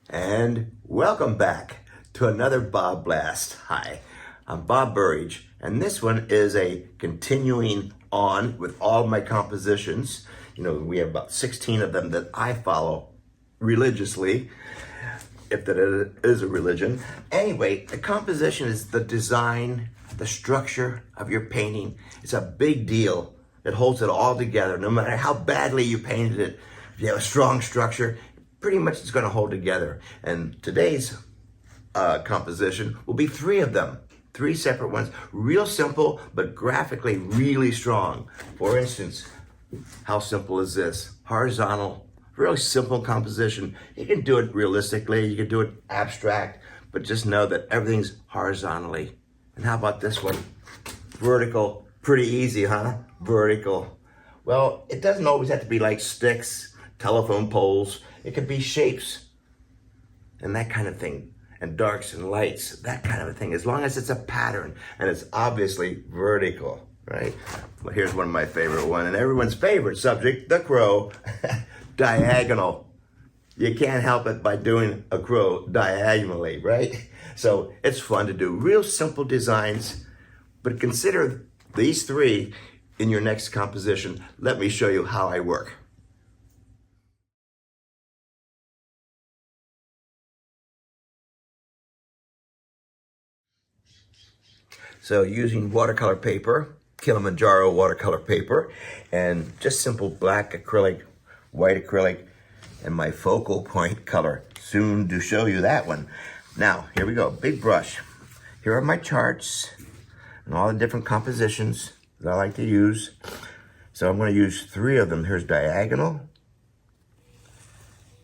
And welcome back to another BobBlast. Hi, I'm Bob Burridge, and this one is a continuing on with all my compositions. You know, we have about 16 of them that I follow religiously, if that is a religion. Anyway, the composition is the design, the structure of your painting. It's a big deal. It holds it all together. No matter how badly you painted it, if you have a strong structure, pretty much it's going to hold together. And today's composition will be 3 of them, 3 separate ones, real simple, but graphically really strong. For instance, how simple is this? Horizontal, really simple composition. You can do it realistically, you can do it abstract, but just know that everything's horizontally. And how about this one? Vertical. Pretty easy, huh? Vertical. Well, it doesn't always have to be like sticks, telephone poles. It could be shapes and that kind of thing, and darks and lights, that kind of a thing, as long as it's a pattern and it's obviously vertical, right? Well, here's one of my favorite one, and everyone's favorite subject, the crow. Diagonal. You can't help it by doing a crow diagonally, right? So it's fun to do real simple designs, but consider these 3 in your next composition. Let me show you how I work. So using watercolor paper, Kilimanjaro watercolor paper, and just simple black acrylic, white acrylic, and my focal point color. Soon to show you that one. Now, here we go, big brush. Here are my charts and all the different compositions that I like to use. So I'm going to use 3 of them. Here's diagonal,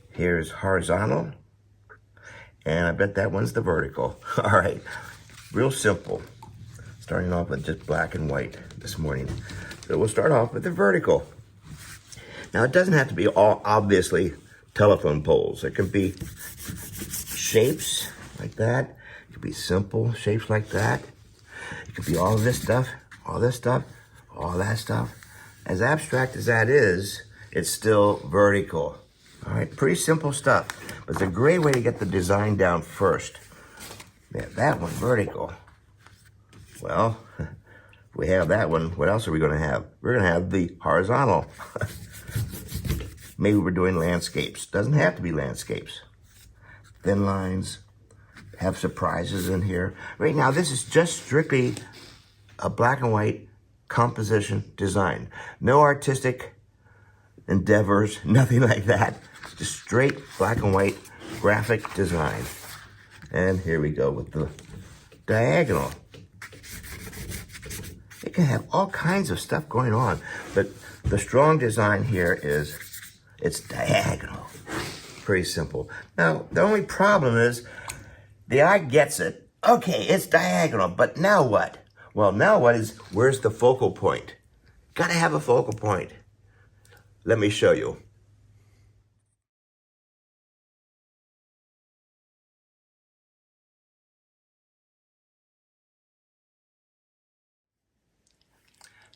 here's horizontal, and I bet that one's the vertical. All right, real simple. Starting off with just black and white this morning. So we'll start off with the vertical. Now it doesn't have to be all obviously telephone poles. It can be shapes like that. It could be simple shapes like that. It could be all this stuff, all this stuff, all that stuff. As abstract as that is, it's still vertical. All right, pretty simple stuff, but it's a great way to get the design down first. Yeah, that one, vertical. Well, we have that one. What else are we going to have? We're going to have the horizontal. Maybe we're doing landscapes. Doesn't have to be landscapes. Thin lines, have surprises in here. Right now, this is just strictly a black and white composition design. No artistic endeavors, nothing like that. Just straight black and white graphic design. And here we go with the diagonal. It can have all kinds of stuff going on, but the strong design here is it's diagonal. Pretty simple. Now, the only problem is the eye gets it. Okay, it's diagonal, but now what? Well, now what is, where's the focal point? Gotta have a focal point. Let me show you.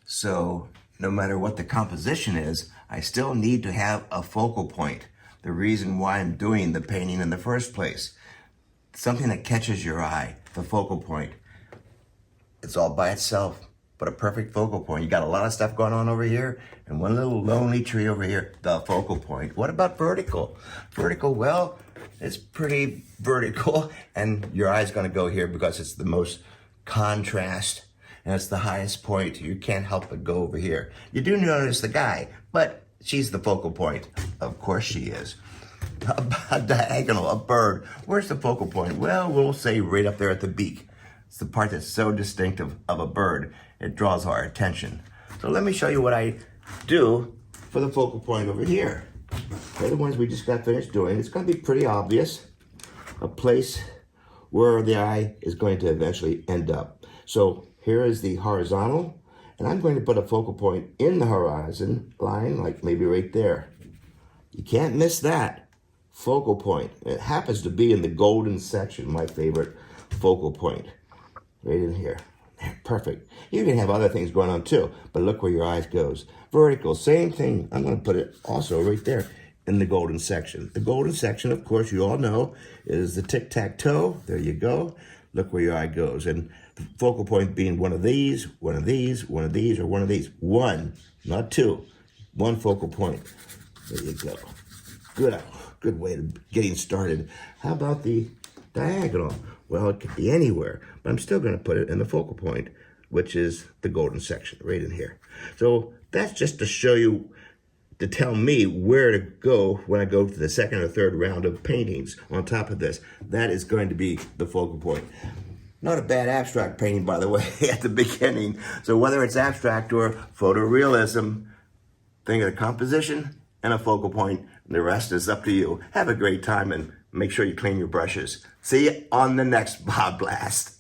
So no matter what the composition is, I still need to have a focal point. The reason why I'm doing the painting in the first place. Something that catches your eye, the focal point. It's all by itself, but a perfect focal point. You got a lot of stuff going on over here and one little lonely tree over here, the focal point. What about vertical? Vertical, well, it's pretty vertical, and your eye's gonna go here because it's the most contrast and it's the highest point. You can't help but go over here. You do notice the guy, but she's the focal point. Of course she is. A diagonal, a bird. Where's the focal point? Well, we'll say right up there at the beak. It's the part that's so distinctive of a bird. It draws our attention. So let me show you what I do for the focal point over here. They're the ones we just got finished doing. It's going to be pretty obvious. A place where the eye is going to eventually end up. So here is the horizontal, and I'm going to put a focal point in the horizon line, like maybe right there. You can't miss that focal point. It happens to be in the golden section, my favorite focal point, right in here. Perfect. You can have other things going on too, but look where your eyes goes. Vertical, same thing. I'm going to put it also right there in the golden section. The golden section, of course, you all know, is the tic-tac-toe. There you go. Look where your eye goes. And the focal point being one of these, one of these, one of these, or one of these. One, not two. One focal point. There you go. Good way of getting started. How about the diagonal? Well, it could be anywhere, but I'm still going to put it in the focal point, which is the golden section right in here. So that's just to show you, to tell me where to go when I go to the second or third round of paintings on top of this. That is going to be the focal point. Not a bad abstract painting, by the way, at the beginning. So whether it's abstract or photorealism, think of the composition and a focal point. The rest is up to you. Have a great time and make sure you clean your brushes. See you on the next BobBlast.